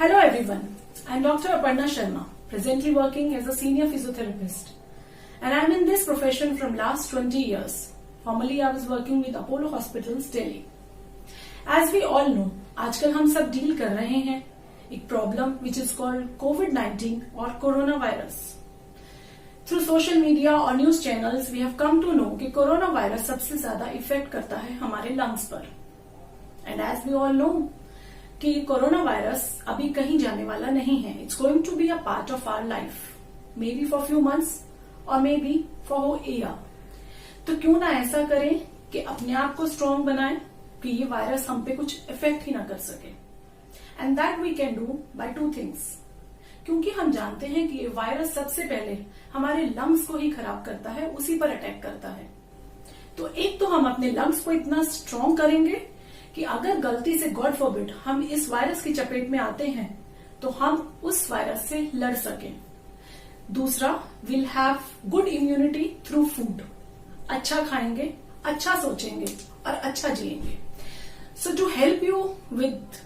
Hello everyone, I am Dr. Aparna Sharma, presently working as a senior physiotherapist. And I am in this profession from last 20 years. Formerly I was working with Apollo Hospitals, Delhi. As we all know, आजकल हम सब deal कर रहे हैं एक problem which is called COVID-19 और corona virus. Through social media और news channels we have come to know कि कोरोना वायरस सबसे ज्यादा इफेक्ट करता है हमारे लंग्स पर. And as we all know कि कोरोना वायरस अभी कहीं जाने वाला नहीं है. It's going to be a part of our life, maybe for few months और maybe for whole year. तो क्यों ना ऐसा करें कि अपने आप को स्ट्रांग बनाएं कि ये वायरस हम पे कुछ इफेक्ट ही ना कर सके. And that we can do by two things. क्योंकि हम जानते हैं कि ये वायरस सबसे पहले हमारे लंग्स को ही खराब करता है, उसी पर अटैक करता है. तो एक तो हम अपने लंग्स को इतना स्ट्रांग करेंगे कि अगर गलती से गॉड फॉरबिड हम इस वायरस की चपेट में आते हैं तो हम उस वायरस से लड़ सकें. दूसरा, will have good immunity through food. अच्छा खाएंगे, अच्छा सोचेंगे और अच्छा जिएंगे. So to help you with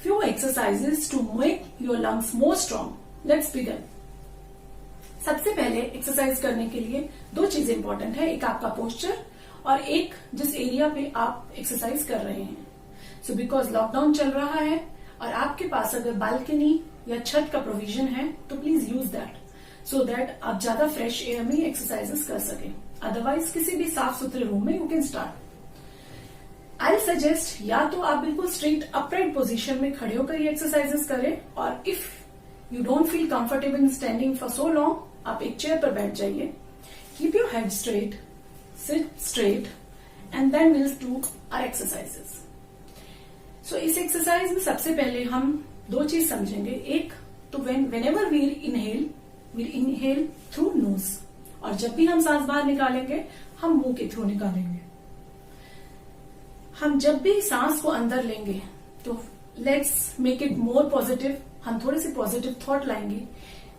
few exercises to make your lungs more strong. Let's begin. सबसे पहले एक्सरसाइज करने के लिए दो चीजें इंपॉर्टेंट है. एक आपका पोस्चर और एक जिस एरिया पे आप एक्सरसाइज कर रहे हैं. सो बिकॉज लॉकडाउन चल रहा है और आपके पास अगर बालकनी या छत का प्रोविजन है तो please use that so that आप ज्यादा फ्रेश एयर में एक्सरसाइजेस कर सकें. अदरवाइज किसी भी साफ सुथरे रूम में you can start. I suggest या तो आप बिल्कुल स्ट्रेट अपराइट पोजीशन में खड़े होकर ये एक्सरसाइजेस करें, और if you don't feel comfortable in standing for so long आप एक चेयर पर बैठ जाइए. Keep your head straight, sit straight and then will do our exercises. So इस एक्सरसाइज में सबसे पहले हम दो चीज समझेंगे. एक तो whenever we inhale through nose, और जब भी हम सांस बाहर निकालेंगे हम मुंह के थ्रू निकालेंगे. हम जब भी सांस को अंदर लेंगे तो let's make it more positive. हम थोड़े से पॉजिटिव थॉट लाएंगे.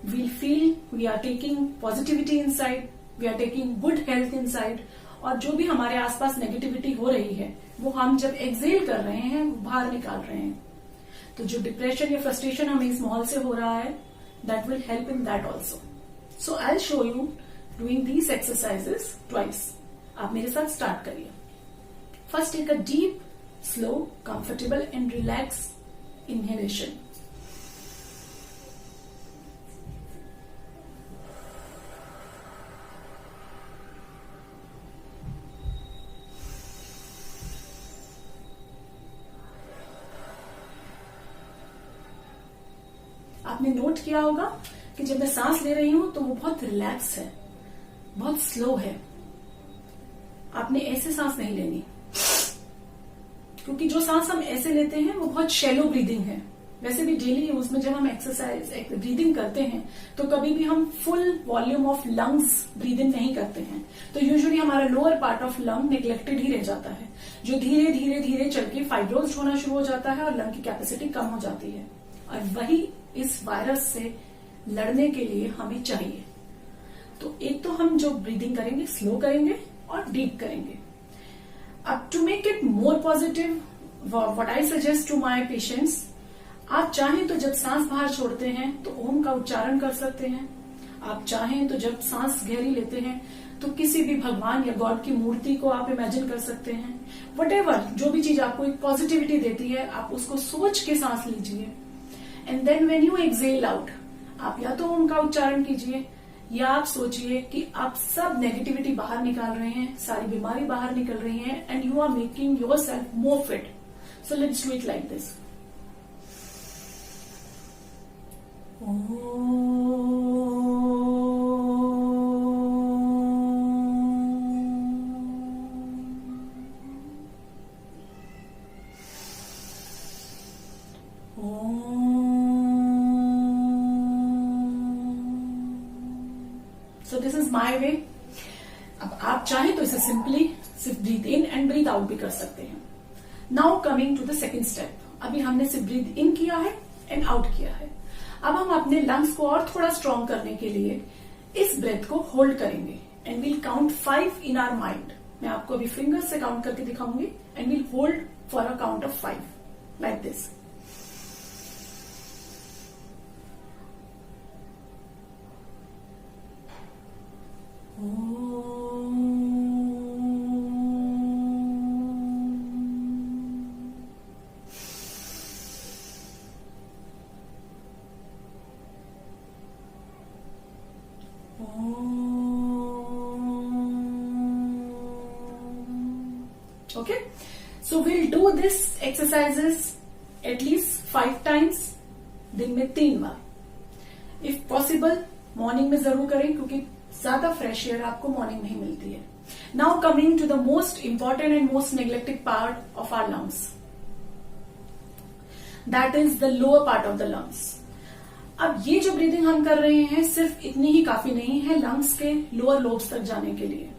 We'll feel we are taking positivity inside, we are taking good health inside. और जो भी हमारे आसपास नेगेटिविटी हो रही है वो हम जब एक्सेल कर रहे हैं वो बाहर निकाल रहे हैं. तो जो डिप्रेशन या फ्रस्ट्रेशन हमें इस माहौल से हो रहा है that will help in that also. So I will show you doing these exercises twice. आप मेरे साथ स्टार्ट करिए. First, take a deep, slow, comfortable and relaxed inhalation. आपने नोट किया होगा कि जब मैं सांस ले रही हूं तो वो बहुत रिलैक्स है, बहुत स्लो है. आपने ऐसे सांस नहीं लेनी, क्योंकि जो सांस हम ऐसे लेते हैं वो बहुत शैलो ब्रीदिंग है. वैसे भी डेली यूज में जब हम एक्सरसाइज ब्रीदिंग करते हैं तो कभी भी हम full volume of lungs breathing नहीं करते हैं. तो यूजुअली हमारा lower part of lung neglected ही रह जाता है, जो धीरे धीरे धीरे चल के फाइब्रोज होना शुरू हो जाता है और लंग की कैपेसिटी कम हो जाती है. और वही इस वायरस से लड़ने के लिए हमें चाहिए. तो एक तो हम जो ब्रीदिंग करेंगे स्लो करेंगे और डीप करेंगे. अब to make it more positive, what I suggest to my patients, आप चाहें तो जब सांस बाहर छोड़ते हैं तो ओम का उच्चारण कर सकते हैं. आप चाहें तो जब सांस गहरी लेते हैं तो किसी भी भगवान या गॉड की मूर्ति को आप इमेजिन कर सकते हैं. वटेवर जो भी चीज आपको एक पॉजिटिविटी देती है आप उसको सोच के सांस लीजिए. And then when you exhale out, आप या तो ओम का उच्चारण कीजिए या आप सोचिए कि आप सब नेगेटिविटी बाहर निकाल रहे हैं, सारी बीमारी बाहर निकल रही है and you are making yourself more fit. So let's do it like this. So this is my way. अब आप चाहें तो इसे सिंपली सिर्फ breathe in and breathe out भी कर सकते हैं. Now coming to the second step. अभी हमने सिर्फ ब्रीथ इन किया है एंड आउट किया है. अब हम अपने लंग्स को और थोड़ा स्ट्रांग करने के लिए इस ब्रेथ को होल्ड करेंगे and will count 5 in our mind. मैं आपको अभी फिंगर से काउंट करके दिखाऊंगी and will hold for a count of 5 like this. Okay, so we'll do this exercises at least 5 times, दिन में 3 बार. If possible मॉर्निंग में जरूर करें, क्योंकि ज्यादा फ्रेश एयर आपको मॉर्निंग में ही मिलती है. Now coming to the most important and most neglected part of our lungs, that is the lower part of the lungs. अब ये जो ब्रीदिंग हम कर रहे हैं सिर्फ इतनी ही काफी नहीं है लंग्स के लोअर लोब्स तक जाने के लिए.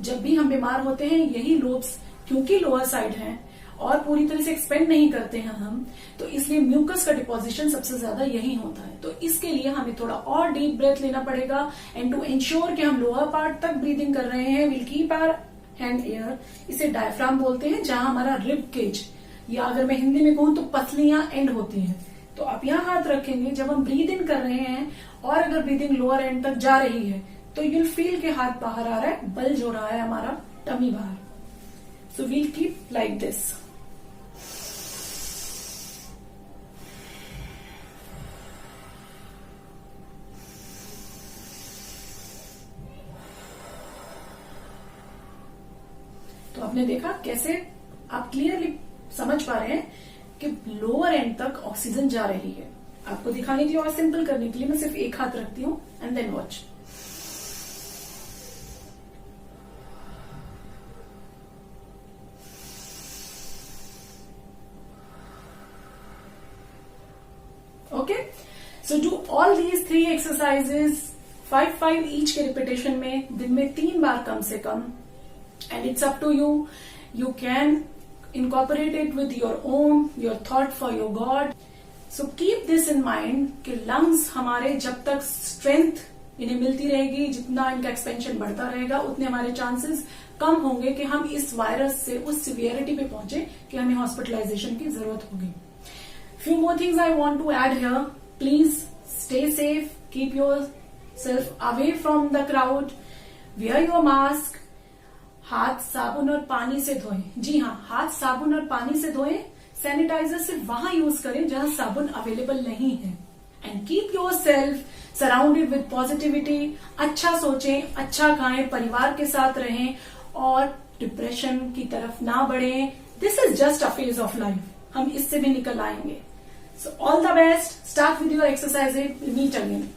जब भी हम बीमार होते हैं यही लोब्स क्योंकि लोअर साइड हैं और पूरी तरह से एक्सपेंड नहीं करते हैं हम, तो इसलिए म्यूकस का डिपोजिशन सबसे ज्यादा यही होता है. तो इसके लिए हमें थोड़ा और डीप ब्रेथ लेना पड़ेगा. एंड टू इंश्योर कि हम लोअर पार्ट तक ब्रीदिंग कर रहे हैं, will keep our hand here, इसे डायफ्राम बोलते हैं, जहां हमारा रिब केज या अगर मैं हिंदी में कहूं तो पसलियां एंड होती हैं. तो आप यहां हाथ रखेंगे जब हम ब्रीद इन कर रहे हैं, और अगर ब्रीदिंग लोअर एंड तक जा रही है तो यूल फील के हाथ बाहर आ रहा है, बल्ज हो रहा है हमारा टमी बाहर. So we'll keep like this. तो आपने देखा कैसे आप क्लियरली समझ पा रहे हैं कि लोअर एंड तक ऑक्सीजन जा रही है. आपको दिखाने के लिए और सिंपल करने के लिए मैं सिर्फ एक हाथ रखती हूं and then watch. Okay, so do all these 3 exercises 5 each के रिपीटेशन में दिन में 3 बार कम से कम. And it's up to you. You can incorporate it with your own, your thought for your God. So keep this in mind कि lungs हमारे जब तक strength इन्हें मिलती रहेगी, जितना इनका expansion बढ़ता रहेगा, उतने हमारे chances कम होंगे कि हम इस वायरस से उस severity पे पहुंचे कि हमें hospitalization की जरूरत होगी. Few more things I want to add here. Please stay safe. Keep yourself away from the crowd. Wear your mask. हाथ साबुन और पानी से धोएं. जी हाँ, हाथ साबुन और पानी से धोएं. सैनिटाइजर सिर्फ वहां यूज करें जहां साबुन अवेलेबल नहीं है. And keep your self surrounded with positivity. अच्छा सोचें, अच्छा खाएं, परिवार के साथ रहें और डिप्रेशन की तरफ ना बढ़ें. This is just a phase of life. हम इससे भी निकल आएंगे. So all the best. Start with your exercise. Meet again.